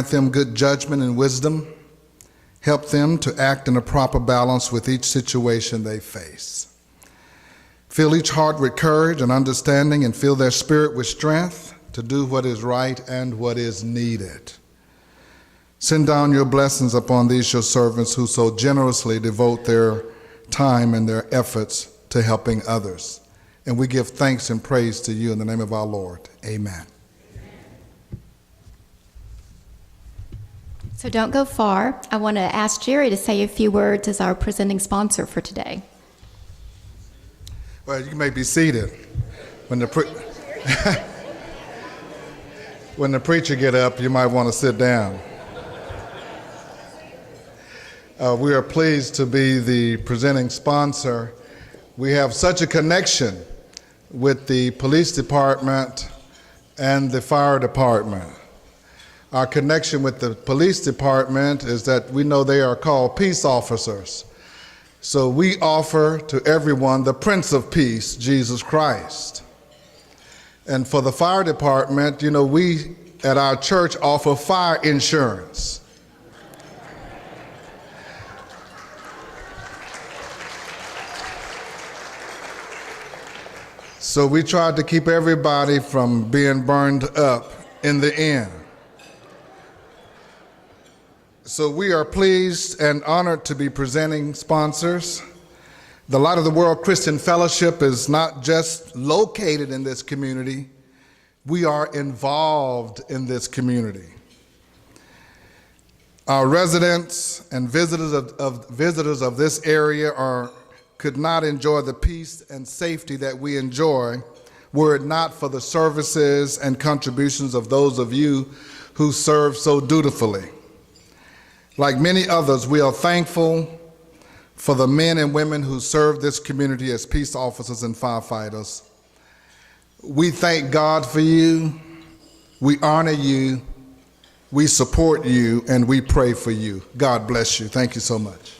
grant them good judgment and wisdom. Help them to act in a proper balance with each situation they face. Fill each heart with courage and understanding, and fill their spirit with strength to do what is right and what is needed. Send down your blessings upon these your servants who so generously devote their time and their efforts to helping others. And we give thanks and praise to you in the name of our Lord. Amen. So don't go far. I want to ask Jerry to say a few words as our presenting sponsor for today. Well, you may be seated. When the when the preacher get up, you might want to sit down. We are pleased to be the presenting sponsor. We have such a connection with the police department and the fire department. Our connection with the police department is that we know they are called peace officers. So we offer to everyone the Prince of Peace, Jesus Christ. And for the fire department, you know, we at our church offer fire insurance. So we tried to keep everybody from being burned up in the end. So we are pleased and honored to be presenting sponsors. The Light of the World Christian Fellowship is not just located in this community, we are involved in this community. Our residents and visitors of this area could not enjoy the peace and safety that we enjoy were it not for the services and contributions of those of you who serve so dutifully. Like many others, we are thankful for the men and women who serve this community as peace officers and firefighters. We thank God for you, we honor you, we support you, and we pray for you. God bless you. Thank you so much.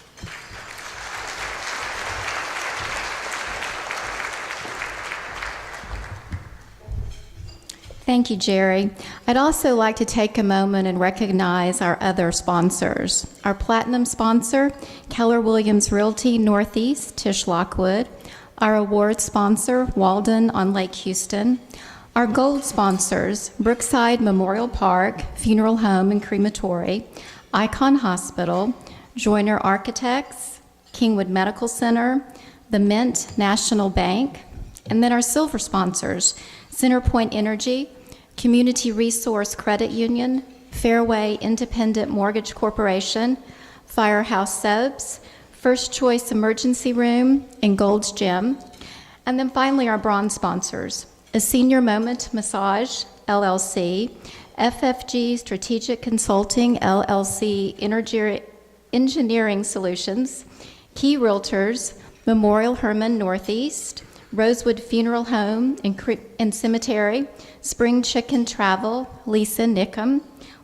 Thank you, Jerry. I'd also like to take a moment and recognize our other sponsors. Our platinum sponsor, Keller Williams Realty Northeast, Tish Lockwood. Our award sponsor, Walden on Lake Houston. Our gold sponsors, Brookside Memorial Park, Funeral Home and Crematory, Icon Hospital, Joyner Architects, Kingwood Medical Center, the Mint National Bank, and then our silver sponsors, CenterPoint Energy, Community Resource Credit Union, Fairway Independent Mortgage Corporation, Firehouse Subs, First Choice Emergency Room, and Gold's Gym. And then finally our bronze sponsors, A Senior Moment Massage, LLC, FFG Strategic Consulting, LLC, Engineering Solutions, Key Realtors, Memorial Hermann Northeast, Rosewood Funeral Home and Cemetery, Spring Chicken Travel, Lisa Nickham,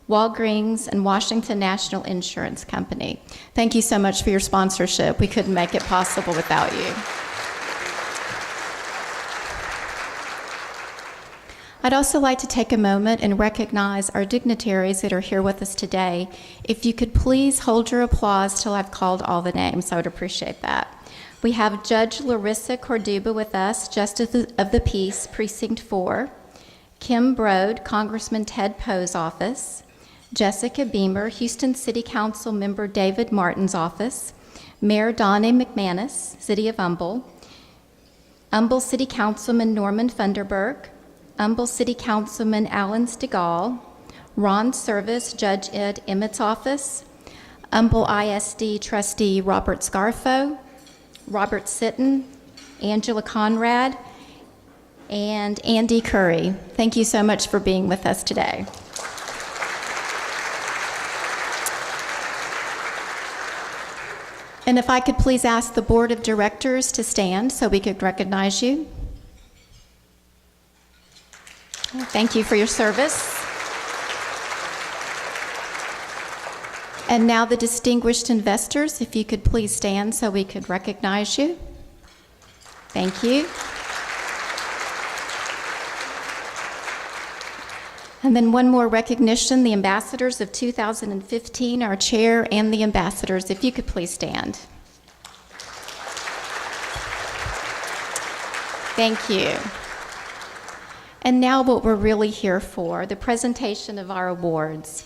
Walgreens, and Washington National Insurance Company. Thank you so much for your sponsorship. We couldn't make it possible without you. I'd also like to take a moment and recognize our dignitaries that are here with us today. If you could please hold your applause till I've called all the names, I would appreciate that. We have Judge Larissa Corduba with us, Justice of the Peace, Precinct 4, Kim Brode, Congressman Ted Poe's office, Jessica Beamer, Houston City Council Member David Martin's office, Mayor Donnie McManus, City of Humble, Humble City Councilman Norman Funderburg, Humble City Councilman Alan Stegall, Ron Service, Judge Ed Emmett's office, Humble ISD Trustee Robert Scarfo, Robert Sitton, Angela Conrad, and Andy Curry. Thank you so much for being with us today. And if I could please ask the Board of Directors to stand so we could recognize you. Thank you for your service. And now the distinguished investors, if you could please stand so we could recognize you. Thank you. And then one more recognition, the ambassadors of 2015, our chair and the ambassadors. If you could please stand. Thank you. And now what we're really here for, the presentation of our awards.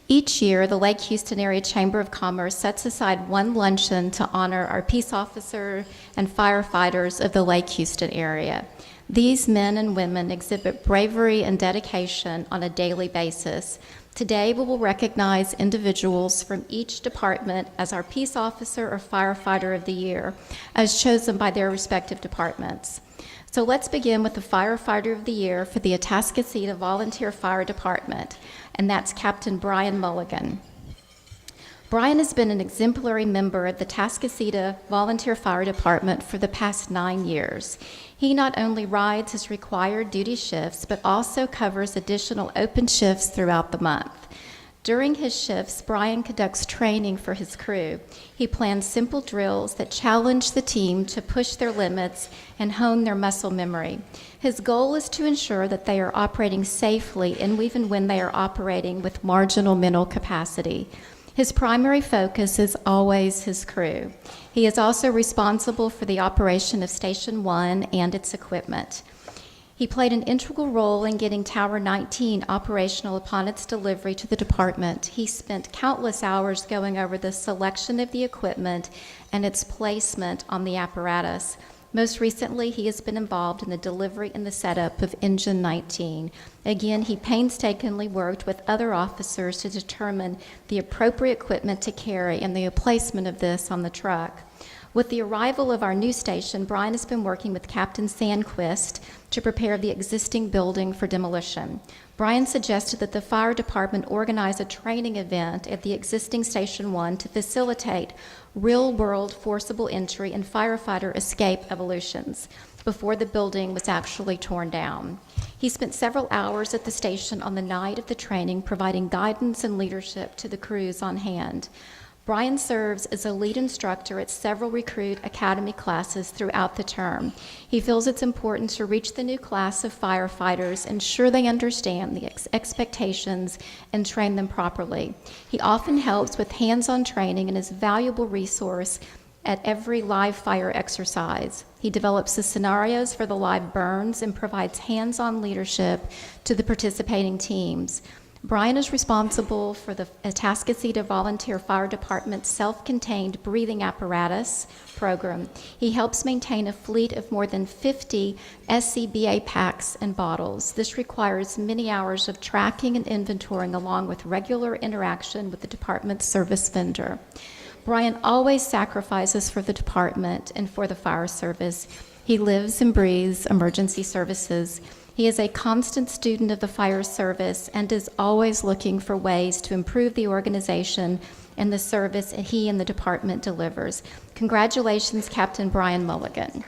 Each year, the Lake Houston Area Chamber of Commerce sets aside one luncheon to honor our peace officer and firefighters of the Lake Houston area. These men and women exhibit bravery and dedication on a daily basis. Today, we will recognize individuals from each department as our Peace Officer or Firefighter of the Year, as chosen by their respective departments. So let's begin with the Firefighter of the Year for the Atascocita Volunteer Fire Department, and that's Captain Brian Mulligan. Brian has been an exemplary member of the Atascocita Volunteer Fire Department for the past 9 years. He not only rides his required duty shifts, but also covers additional open shifts throughout the month. During his shifts, Brian conducts training for his crew. He plans simple drills that challenge the team to push their limits and hone their muscle memory. His goal is to ensure that they are operating safely and even when they are operating with marginal mental capacity. His primary focus is always his crew. He is also responsible for the operation of Station 1 and its equipment. He played an integral role in getting Tower 19 operational upon its delivery to the department. He spent countless hours going over the selection of the equipment and its placement on the apparatus. Most recently, he has been involved in the delivery and the setup of Engine 19. Again, he painstakingly worked with other officers to determine the appropriate equipment to carry and the placement of this on the truck. With the arrival of our new station, Brian has been working with Captain Sandquist to prepare the existing building for demolition. Brian suggested that the fire department organize a training event at the existing Station 1 to facilitate real-world forcible entry and firefighter escape evolutions before the building was actually torn down. He spent several hours at the station on the night of the training, providing guidance and leadership to the crews on hand. Brian serves as a lead instructor at several recruit academy classes throughout the term. He feels it's important to reach the new class of firefighters, ensure they understand the expectations, and train them properly. He often helps with hands-on training and is a valuable resource at every live fire exercise. He develops the scenarios for the live burns and provides hands-on leadership to the participating teams. Brian is responsible for the Atascocita Volunteer Fire Department's self-contained breathing apparatus program. He helps maintain a fleet of more than 50 SCBA packs and bottles. This requires many hours of tracking and inventorying along with regular interaction with the department's service vendor. Brian always sacrifices for the department and for the fire service. He lives and breathes emergency services. He is a constant student of the fire service and is always looking for ways to improve the organization and the service he and the department delivers. Congratulations, Captain Brian Mulligan.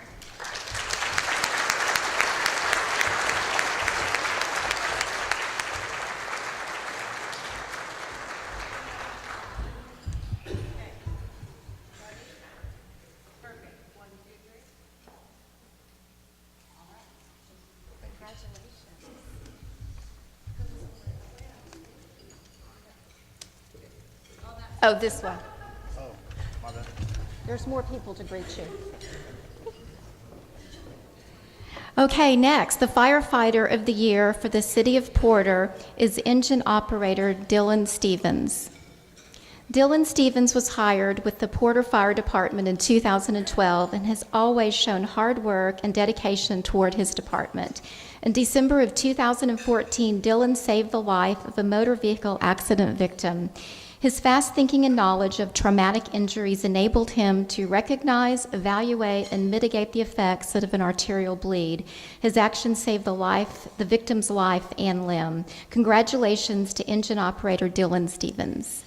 Oh, this one. Oh, my bad. There's more people to greet you. Okay, next, the Firefighter of the Year for the City of Porter is Engine Operator Dylan Stevens. Dylan Stevens was hired with the Porter Fire Department in 2012 and has always shown hard work and dedication toward his department. In December of 2014, Dylan saved the life of a motor vehicle accident victim. His fast thinking and knowledge of traumatic injuries enabled him to recognize, evaluate, and mitigate the effects of an arterial bleed. His actions saved the victim's life and limb. Congratulations to Engine Operator Dylan Stevens.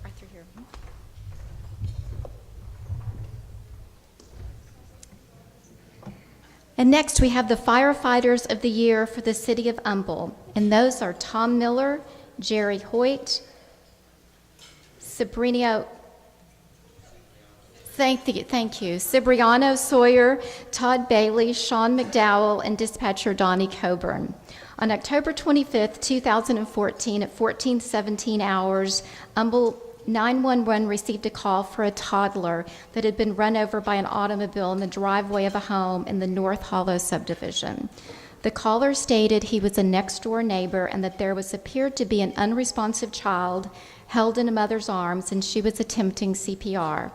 Right through here. And next we have the Firefighters of the Year for the City of Humble. And those are Tom Miller, Jerry Hoyt, Sabrino, thank you, Cibriano Sawyer, Todd Bailey, Sean McDowell, and dispatcher Donnie Coburn. On October 25th, 2014, at 14:17 hours, Humble 911 received a call for a toddler that had been run over by an automobile in the driveway of a home in the North Hollow subdivision. The caller stated he was a next-door neighbor and that there appeared to be an unresponsive child held in a mother's arms, and she was attempting CPR.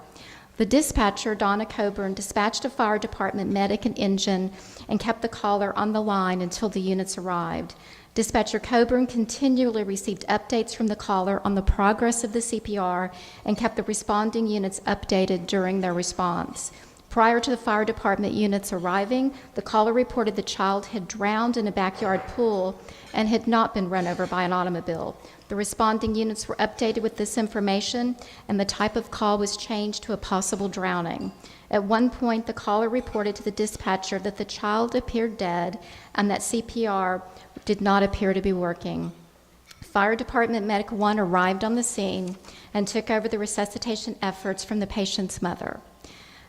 The dispatcher, Donna Coburn, dispatched a fire department medic and engine and kept the caller on the line until the units arrived. Dispatcher Coburn continually received updates from the caller on the progress of the CPR and kept the responding units updated during their response. Prior to the fire department units arriving, the caller reported the child had drowned in a backyard pool and had not been run over by an automobile. The responding units were updated with this information, and the type of call was changed to a possible drowning. At one point, the caller reported to the dispatcher that the child appeared dead and that CPR did not appear to be working. Fire Department Medic 1 arrived on the scene and took over the resuscitation efforts from the patient's mother.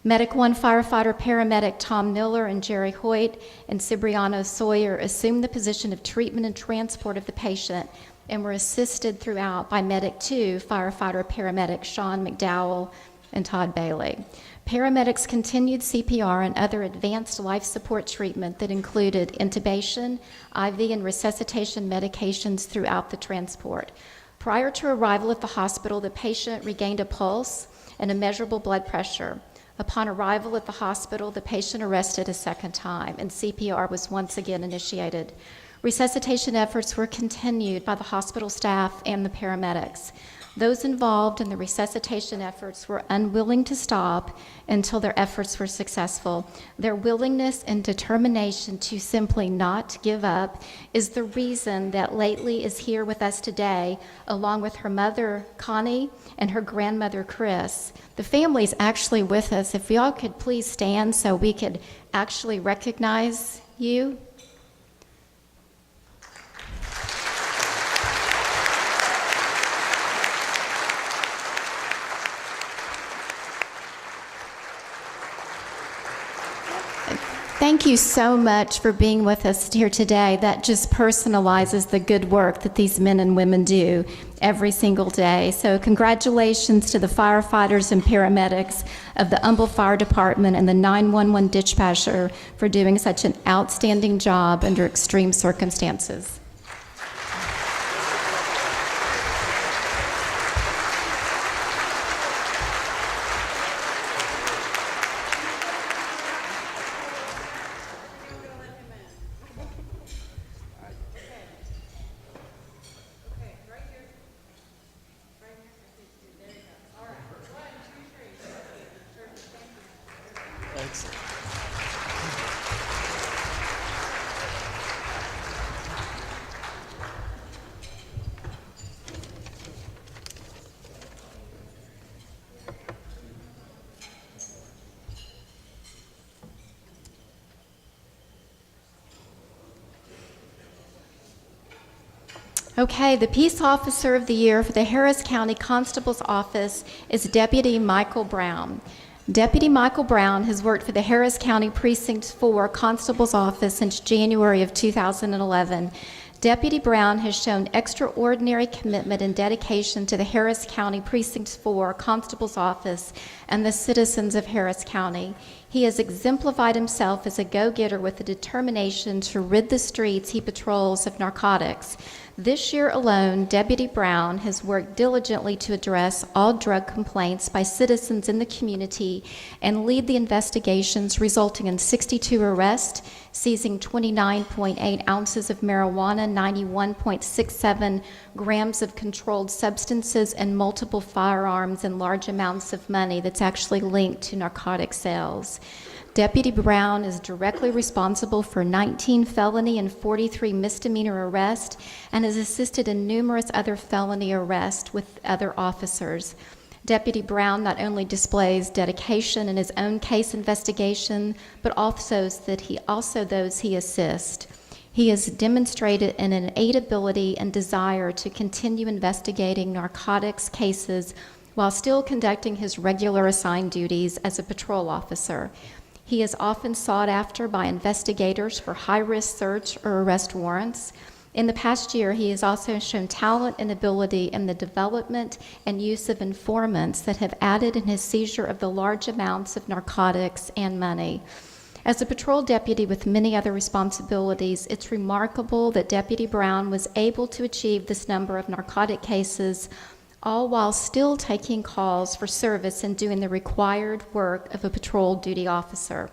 Medic 1 firefighter paramedic Tom Miller and Jerry Hoyt and Cibriano Sawyer assumed the position of treatment and transport of the patient and were assisted throughout by Medic 2 firefighter paramedic Sean McDowell and Todd Bailey. Paramedics continued CPR and other advanced life support treatment that included intubation, IV, and resuscitation medications throughout the transport. Prior to arrival at the hospital, the patient regained a pulse and a measurable blood pressure. Upon arrival at the hospital, the patient arrested a second time, and CPR was once again initiated. Resuscitation efforts were continued by the hospital staff and the paramedics. Those involved in the resuscitation efforts were unwilling to stop until their efforts were successful. Their willingness and determination to simply not give up is the reason that Lately is here with us today, along with her mother, Connie, and her grandmother, Chris. The family's actually with us. If y'all could please stand so we could actually recognize you. Thank you so much for being with us here today. That just personalizes the good work that these men and women do every single day. So congratulations to the firefighters and paramedics of the Humble Fire Department and the 911 dispatcher for doing such an outstanding job under extreme circumstances. Okay, the Peace Officer of the Year for the Harris County Constable's Office is Deputy Michael Brown. Deputy Michael Brown has worked for the Harris County Precinct 4 Constable's Office since January of 2011. Deputy Brown has shown extraordinary commitment and dedication to the Harris County Precinct 4 Constable's Office and the citizens of Harris County. He has exemplified himself as a go-getter with the determination to rid the streets he patrols of narcotics. This year alone, Deputy Brown has worked diligently to address all drug complaints by citizens in the community and lead the investigations resulting in 62 arrests, seizing 29.8 ounces of marijuana, 91.67 grams of controlled substances, and multiple firearms and large amounts of money that's actually linked to narcotic sales. Deputy Brown is directly responsible for 19 felony and 43 misdemeanor arrests and has assisted in numerous other felony arrests with other officers. Deputy Brown not only displays dedication in his own case investigation, but also those he assists. He has demonstrated an innate ability and desire to continue investigating narcotics cases while still conducting his regular assigned duties as a patrol officer. He is often sought after by investigators for high-risk search or arrest warrants. In the past year, he has also shown talent and ability in the development and use of informants that have added in his seizure of the large amounts of narcotics and money. As a patrol deputy with many other responsibilities, it's remarkable that Deputy Brown was able to achieve this number of narcotic cases, all while still taking calls for service and doing the required work of a patrol duty officer.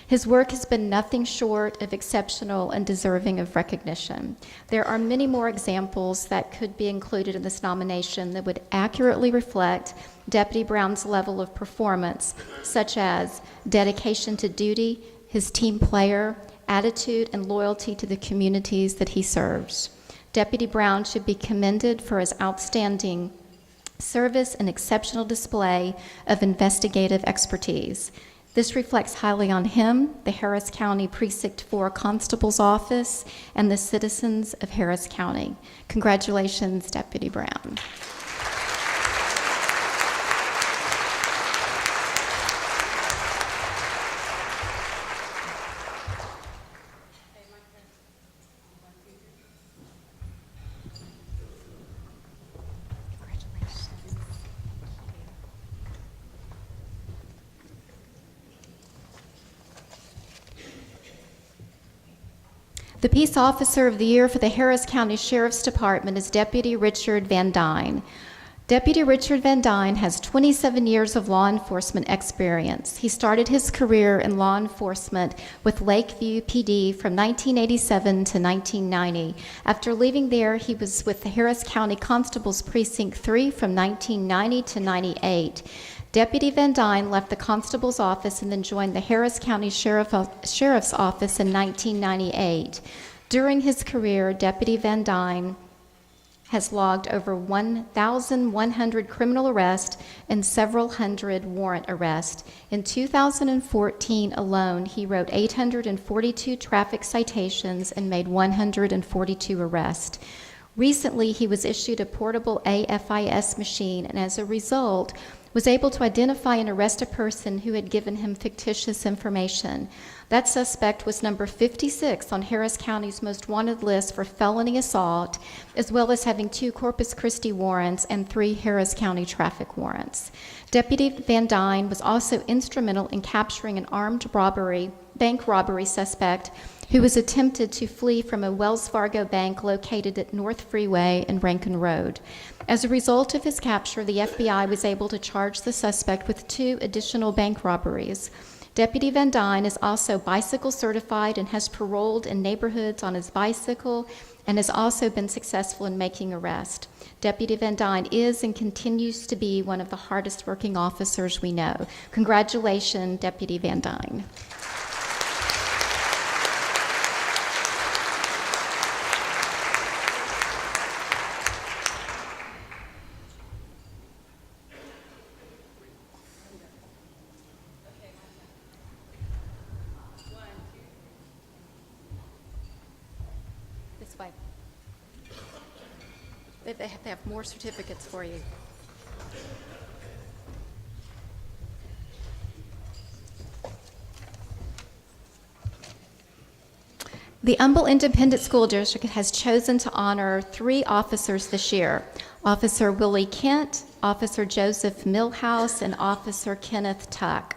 His work has been nothing short of exceptional and deserving of recognition. There are many more examples that could be included in this nomination that would accurately reflect Deputy Brown's level of performance, such as dedication to duty, his team player, attitude, and loyalty to the communities that he serves. Deputy Brown should be commended for his outstanding service and exceptional display of investigative expertise. This reflects highly on him, the Harris County Precinct 4 Constable's Office, and the citizens of Harris County. Congratulations, Deputy Brown. The Peace Officer of the Year for the Harris County Sheriff's Department is Deputy Richard Van Dyne. Deputy Richard Van Dyne has 27 years of law enforcement experience. He started his career in law enforcement with Lakeview PD from 1987 to 1990. After leaving there, he was with the Harris County Constable's Precinct 3 from 1990 to 98. Deputy Van Dyne left the constable's office and then joined the Harris County Sheriff's Office in 1998. During his career, Deputy Van Dyne has logged over 1,100 criminal arrests and several hundred warrant arrests. In 2014 alone, he wrote 842 traffic citations and made 142 arrests. Recently, he was issued a portable AFIS machine, and as a result, was able to identify and arrest a person who had given him fictitious information. That suspect was number 56 on Harris County's most wanted list for felony assault, as well as having 2 Corpus Christi warrants and 3 Harris County traffic warrants. Deputy Van Dyne was also instrumental in capturing an armed bank robbery suspect who was attempted to flee from a Wells Fargo bank located at North Freeway and Rankin Road. As a result of his capture, the FBI was able to charge the suspect with 2 additional bank robberies. Deputy Van Dyne is also bicycle certified and has paroled in neighborhoods on his bicycle and has also been successful in making arrests. Deputy Van Dyne is and continues to be one of the hardest working officers we know. Congratulations, Deputy Van Dyne. This way. They have more certificates for you. The Humble Independent School District has chosen to honor 3 officers this year: Officer Willie Kent, Officer Joseph Millhouse, and Officer Kenneth Tuck.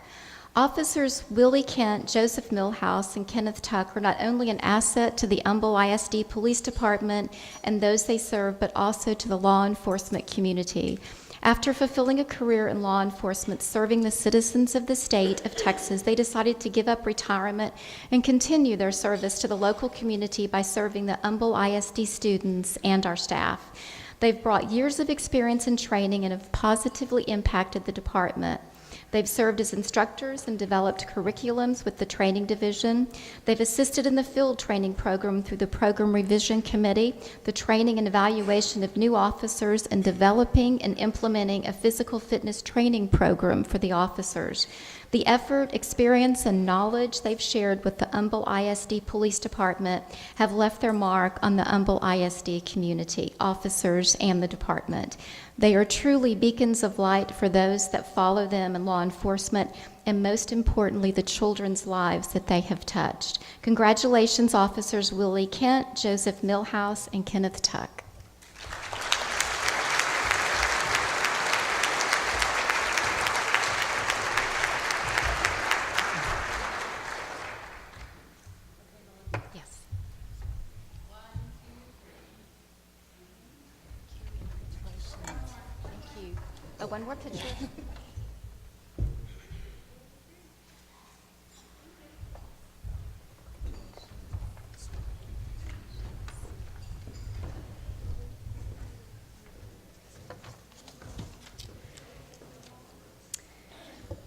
Officers Willie Kent, Joseph Millhouse, and Kenneth Tuck are not only an asset to the Humble ISD Police Department and those they serve, but also to the law enforcement community. After fulfilling a career in law enforcement serving the citizens of the state of Texas, they decided to give up retirement and continue their service to the local community by serving the Humble ISD students and our staff. They've brought years of experience and training and have positively impacted the department. They've served as instructors and developed curriculums with the training division. They've assisted in the field training program through the Program Revision Committee, the training and evaluation of new officers, and developing and implementing a physical fitness training program for the officers. The effort, experience, and knowledge they've shared with the Humble ISD Police Department have left their mark on the Humble ISD community, officers, and the department. They are truly beacons of light for those that follow them in law enforcement, and most importantly, the children's lives that they have touched. Congratulations, Officers Willie Kent, Joseph Millhouse, and Kenneth Tuck. Yes. Thank you. Oh, one more picture.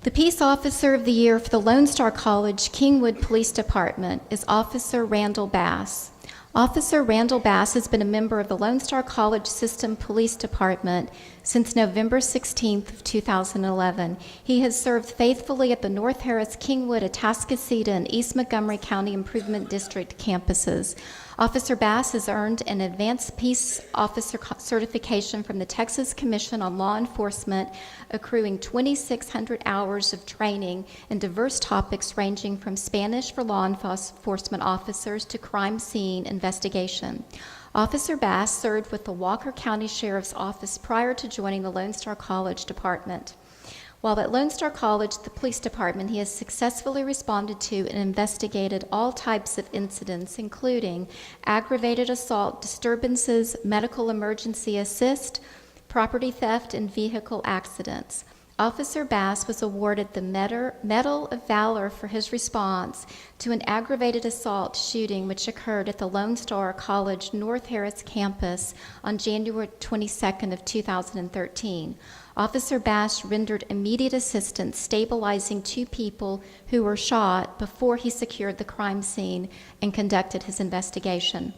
The Peace Officer of the Year for the Lone Star College Kingwood Police Department is Officer Randall Bass. Officer Randall Bass has been a member of the Lone Star College System Police Department since November 16th of 2011. He has served faithfully at the North Harris, Kingwood, Atascocita, and East Montgomery County Improvement District campuses. Officer Bass has earned an Advanced Peace Officer certification from the Texas Commission on Law Enforcement, accruing 2,600 hours of training in diverse topics ranging from Spanish for law enforcement officers to crime scene investigation. Officer Bass served with the Walker County Sheriff's Office prior to joining the Lone Star College Department. While at Lone Star College, the police department, he has successfully responded to and investigated all types of incidents, including aggravated assault, disturbances, medical emergency assist, property theft, and vehicle accidents. Officer Bass was awarded the Medal of Valor for his response to an aggravated assault shooting which occurred at the Lone Star College North Harris campus on January 22nd of 2013. Officer Bass rendered immediate assistance stabilizing two people who were shot before he secured the crime scene and conducted his investigation.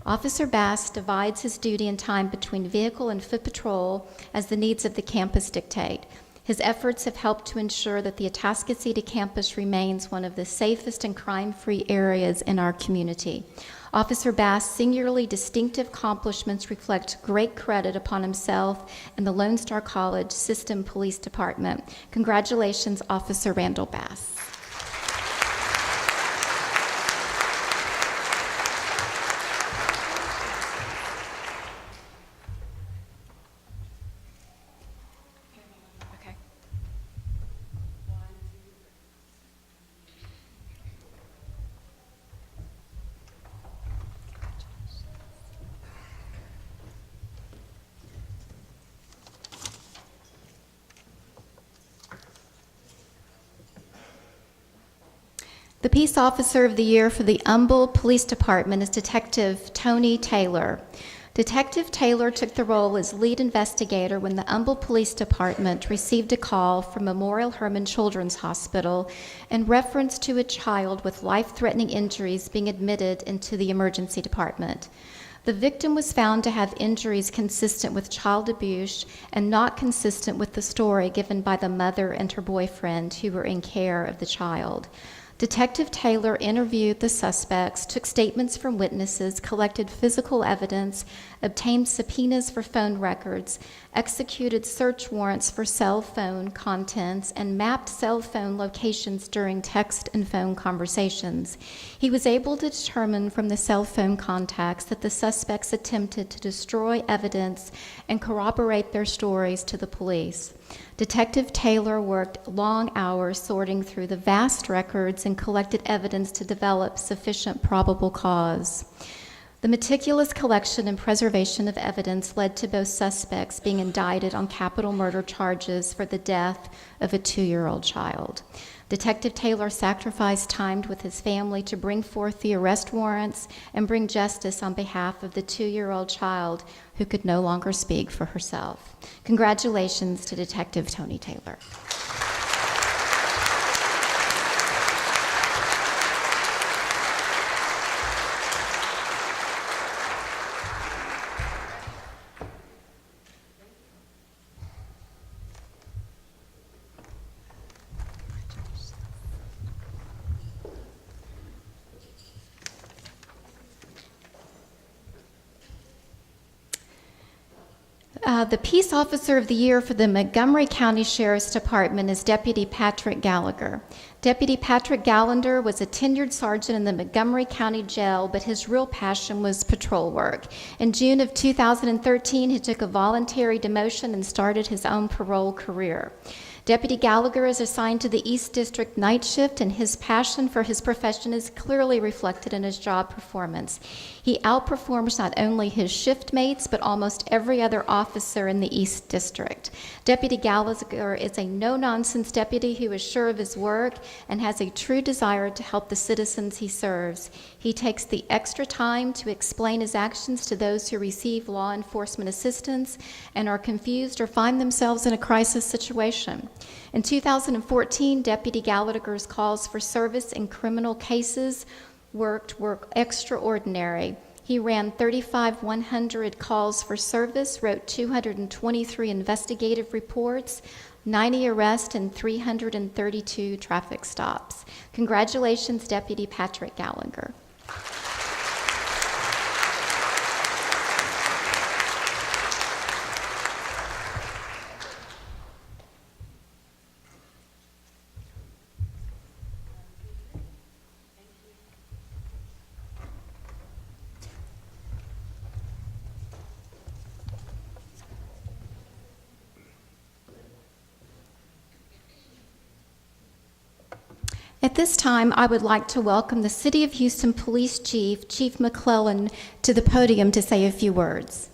Officer Bass divides his duty and time between vehicle and foot patrol as the needs of the campus dictate. His efforts have helped to ensure that the Atascocita campus remains one of the safest and crime-free areas in our community. Officer Bass' singularly distinctive accomplishments reflect great credit upon himself and the Lone Star College System Police Department. Congratulations, Officer Randall Bass. Okay. The Peace Officer of the Year for the Humble Police Department is Detective Tony Taylor. Detective Taylor took the role as lead investigator when the Humble Police Department received a call from Memorial Hermann Children's Hospital in reference to a child with life-threatening injuries being admitted into the emergency department. The victim was found to have injuries consistent with child abuse and not consistent with the story given by the mother and her boyfriend who were in care of the child. Detective Taylor interviewed the suspects, took statements from witnesses, collected physical evidence, obtained subpoenas for phone records, executed search warrants for cell phone contents, and mapped cell phone locations during text and phone conversations. He was able to determine from the cell phone contacts that the suspects attempted to destroy evidence and corroborate their stories to the police. Detective Taylor worked long hours sorting through the vast records and collected evidence to develop sufficient probable cause. The meticulous collection and preservation of evidence led to both suspects being indicted on capital murder charges for the death of a 2-year-old child. Detective Taylor sacrificed time with his family to bring forth the arrest warrants and bring justice on behalf of the 2-year-old child who could no longer speak for herself. Congratulations to Detective Tony Taylor. The Peace Officer of the Year for the Montgomery County Sheriff's Department is Deputy Patrick Gallagher. Deputy Patrick Gallagher was a tenured sergeant in the Montgomery County Jail, but his real passion was patrol work. In June of 2013, he took a voluntary demotion and started his own parole career. Deputy Gallagher is assigned to the East District night shift, and his passion for his profession is clearly reflected in his job performance. He outperforms not only his shift mates, but almost every other officer in the East District. Deputy Gallagher is a no-nonsense deputy who is sure of his work and has a true desire to help the citizens he serves. He takes the extra time to explain his actions to those who receive law enforcement assistance and are confused or find themselves in a crisis situation. In 2014, Deputy Gallagher's calls for service in criminal cases were extraordinary. He ran 3,100 calls for service, wrote 223 investigative reports, 90 arrests, and 332 traffic stops. Congratulations, Deputy Patrick Gallagher. At this time, I would like to welcome the City of Houston Police Chief, Chief McClellan, to the podium to say a few words.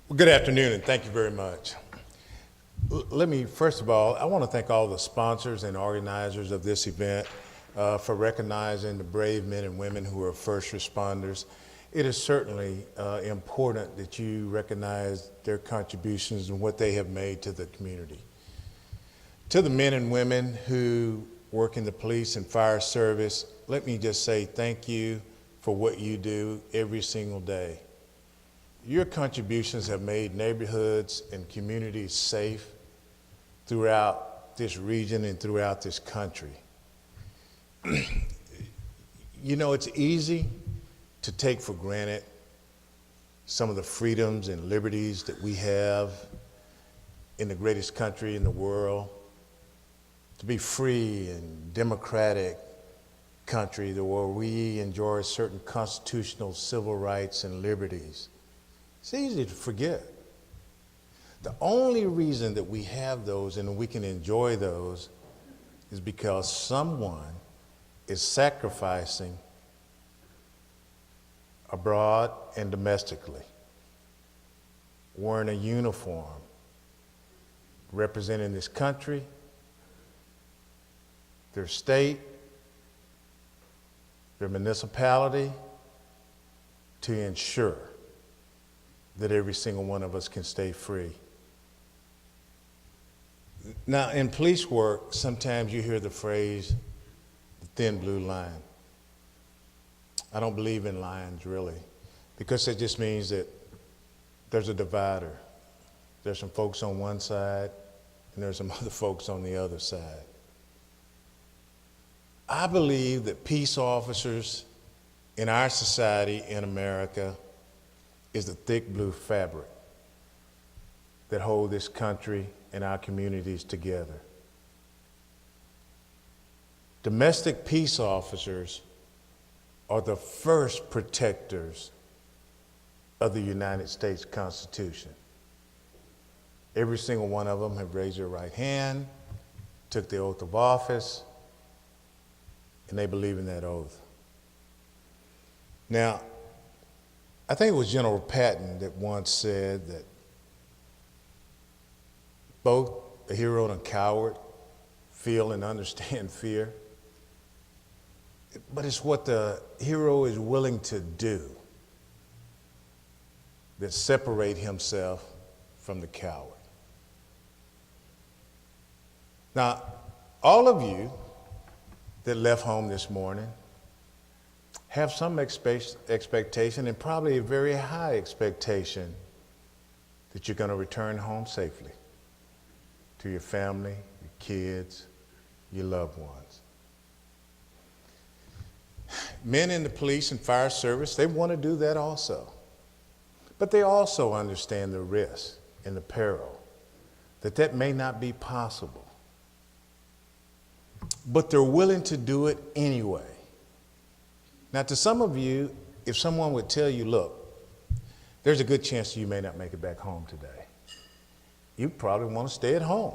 Well, good afternoon, and thank you very much. Let me, first of all, I want to thank all the sponsors and organizers of this event for recognizing the brave men and women who are first responders. It is certainly important that you recognize their contributions and what they have made to the community. To the men and women who work in the police and fire service, let me just say thank you for what you do every single day. Your contributions have made neighborhoods and communities safe throughout this region and throughout this country. You know, it's easy to take for granted some of the freedoms and liberties that we have in the greatest country in the world, to be free and democratic country where we enjoy certain constitutional civil rights and liberties. It's easy to forget. The only reason that we have those and we can enjoy those is because someone is sacrificing abroad and domestically, wearing a uniform, representing this country, their state, their municipality, to ensure that every single one of us can stay free. Now, in police work, sometimes you hear the phrase, the thin blue line. I don't believe in lines, really, because it just means that there's a divider. There's some folks on one side, and there's some other folks on the other side. I believe that peace officers in our society in America is the thick blue fabric that hold this country and our communities together. Domestic peace officers are the first protectors of the United States Constitution. Every single one of them have raised their right hand, took the oath of office, and they believe in that oath. Now, I think it was General Patton that once said that both a hero and a coward feel and understand fear, but it's what the hero is willing to do that separate himself from the coward. Now, all of you that left home this morning have some expectation, and probably a very high expectation, that you're going to return home safely. to your family, your kids, your loved ones. Men in the police and fire service, they want to do that also. But they also understand the risk and the peril, that may not be possible. But they're willing to do it anyway. Now, to some of you, if someone would tell you, look, there's a good chance you may not make it back home today, you probably want to stay at home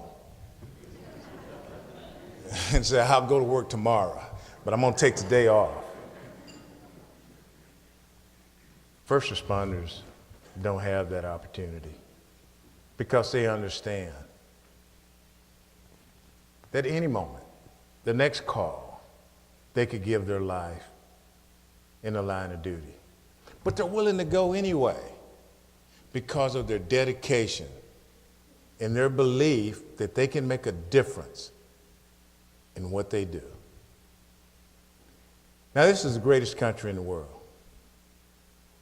and say, I'll go to work tomorrow, but I'm going to take today off. First responders don't have that opportunity because they understand that any moment, the next call, they could give their life in the line of duty. But they're willing to go anyway because of their dedication and their belief that they can make a difference in what they do. Now, this is the greatest country in the world,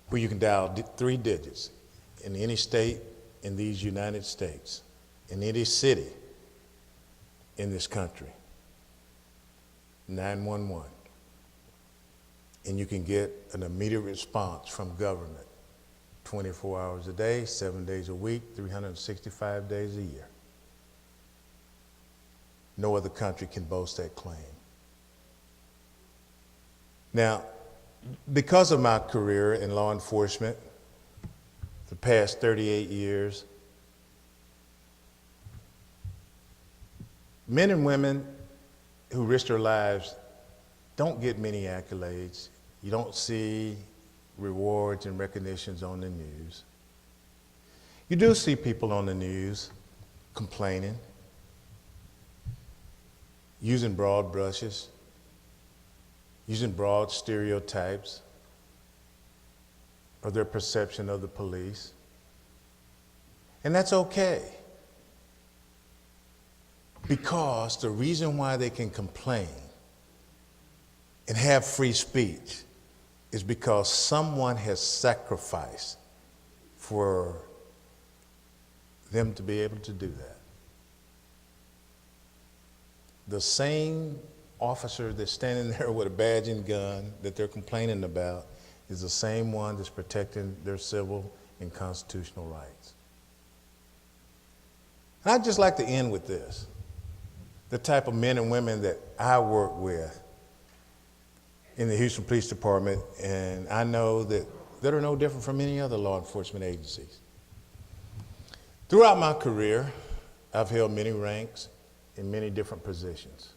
where you can dial 3 digits in any state in these United States, in any city in this country, 911, and you can get an immediate response from government 24 hours a day, 7 days a week, 365 days a year. No other country can boast that claim. Now, because of my career in law enforcement, the past 38 years, men and women who risk their lives don't get many accolades. You don't see rewards and recognitions on the news. You do see people on the news complaining, using broad brushes, using broad stereotypes of their perception of the police. And that's okay. Because the reason why they can complain and have free speech is because someone has sacrificed for them to be able to do that. The same officer that's standing there with a badge and gun that they're complaining about is the same one that's protecting their civil and constitutional rights. And I'd just like to end with this. The type of men and women that I work with in the Houston Police Department, and I know that are no different from any other law enforcement agencies. Throughout my career, I've held many ranks in many different positions.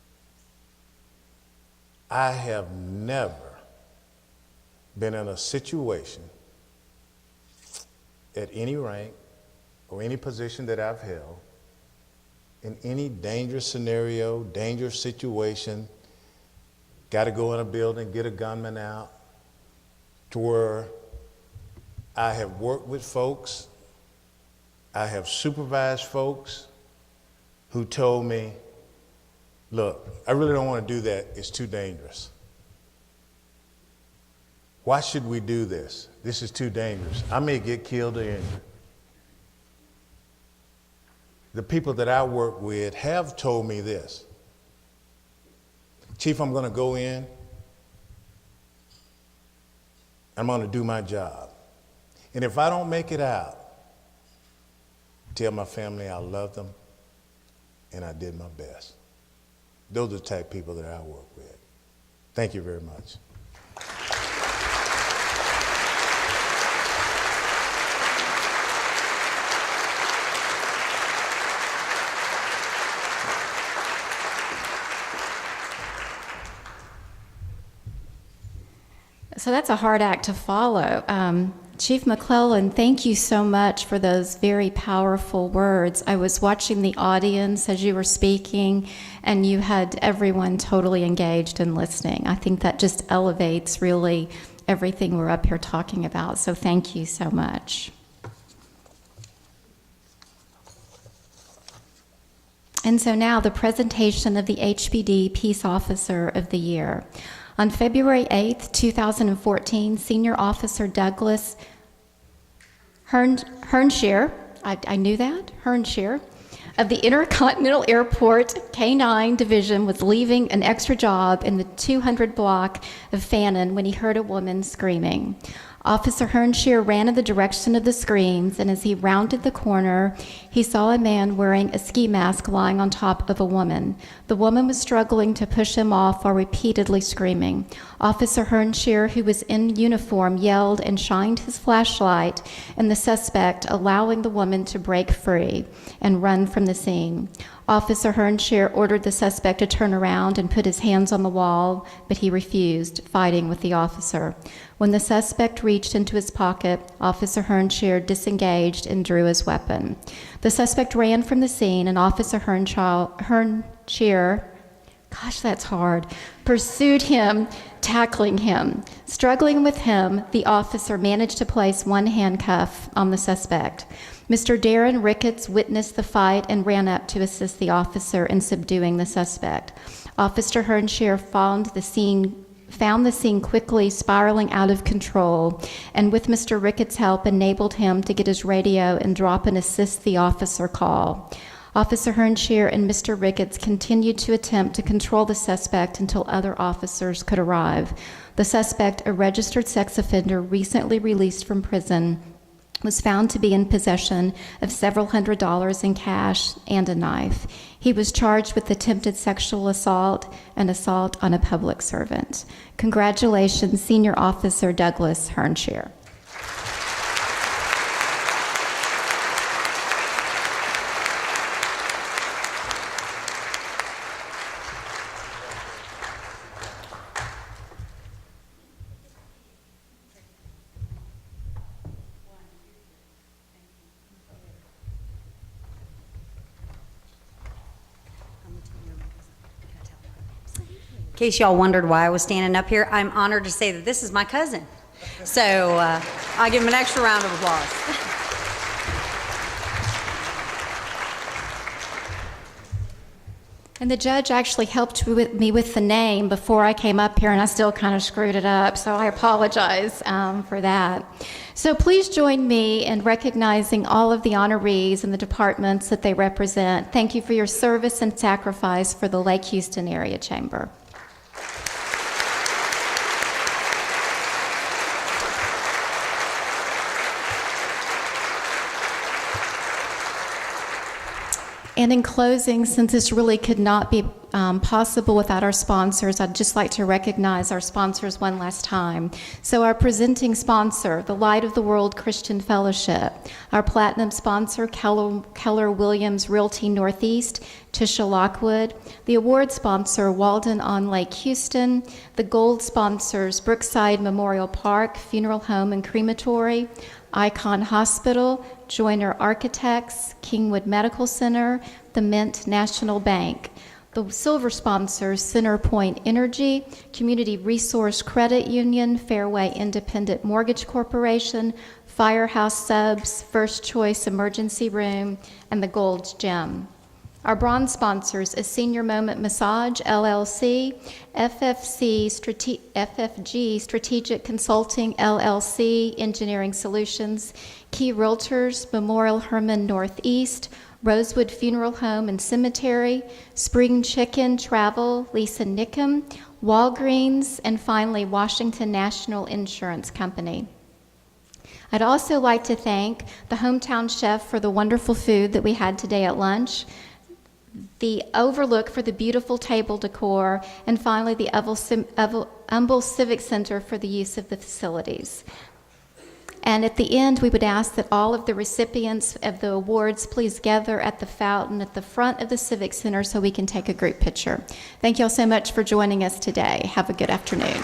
I have never been in a situation at any rank or any position that I've held in any dangerous scenario, dangerous situation, got to go in a building, get a gunman out, to where I have worked with folks, I have supervised folks who told me, look, I really don't want to do that. It's too dangerous. Why should we do this? This is too dangerous. I may get killed or injured. The people that I work with have told me this. Chief, I'm going to go in. I'm going to do my job. And if I don't make it out, tell my family I love them and I did my best. Those are the type of people that I work with. Thank you very much. So that's a hard act to follow. Chief McClellan, thank you so much for those very powerful words. I was watching the audience as you were speaking, and you had everyone totally engaged and listening. I think that just elevates really everything we're up here talking about. So thank you so much. And so now the presentation of the HPD Peace Officer of the Year. On February 8th, 2014, Senior Officer Douglas Hernshear, I knew that, Hernshear, of the Intercontinental Airport K-9 Division was leaving an extra job in the 200 block of Fannin when he heard a woman screaming. Officer Hernshear ran in the direction of the screams, and as he rounded the corner, he saw a man wearing a ski mask lying on top of a woman. The woman was struggling to push him off while repeatedly screaming. Officer Hernshear, who was in uniform, yelled and shined his flashlight in the suspect, allowing the woman to break free and run from the scene. Officer Hernshear ordered the suspect to turn around and put his hands on the wall, but he refused, fighting with the officer. When the suspect reached into his pocket, Officer Hernshear disengaged and drew his weapon. The suspect ran from the scene, and Officer Hernshear, gosh, that's hard, pursued him, tackling him. Struggling with him, the officer managed to place one handcuff on the suspect. Mr. Darren Ricketts witnessed the fight and ran up to assist the officer in subduing the suspect. Officer Hernshear found the scene quickly spiraling out of control, and with Mr. Ricketts' help, enabled him to get his radio and drop and assist the officer call. Officer Hernshear and Mr. Ricketts continued to attempt to control the suspect until other officers could arrive. The suspect, a registered sex offender recently released from prison, was found to be in possession of several $100s in cash and a knife. He was charged with attempted sexual assault and assault on a public servant. Congratulations, Senior Officer Douglas Hernshear. In case y'all wondered why I was standing up here, I'm honored to say that this is my cousin. So I'll give him an extra round of applause. And the judge actually helped me with the name before I came up here, and I still kind of screwed it up, so I apologize for that. So please join me in recognizing all of the honorees and the departments that they represent. Thank you for your service and sacrifice for the Lake Houston Area Chamber. And in closing, since this really could not be possible without our sponsors, I'd just like to recognize our sponsors one last time. So our presenting sponsor, the Light of the World Christian Fellowship. Our platinum sponsor, Keller Williams Realty Northeast, Tisha Lockwood. The award sponsor, Walden on Lake Houston. The gold sponsors, Brookside Memorial Park, Funeral Home and Crematory. Icon Hospital, Joyner Architects, Kingwood Medical Center, the Mint National Bank. The silver sponsors, CenterPoint Energy, Community Resource Credit Union, Fairway Independent Mortgage Corporation, Firehouse Subs, First Choice Emergency Room, and the Gold's Gym. Our bronze sponsors is Senior Moment Massage, LLC, FFG Strategic Consulting, LLC, Engineering Solutions, Key Realtors, Memorial Hermann Northeast, Rosewood Funeral Home and Cemetery, Spring Chicken Travel, Lisa Nickham, Walgreens, and finally, Washington National Insurance Company. I'd also like to thank the hometown chef for the wonderful food that we had today at lunch, the overlook for the beautiful table decor, and finally the Humble Civic Center for the use of the facilities. And at the end, we would ask that all of the recipients of the awards please gather at the fountain at the front of the Civic Center so we can take a group picture. Thank you all so much for joining us today. Have a good afternoon.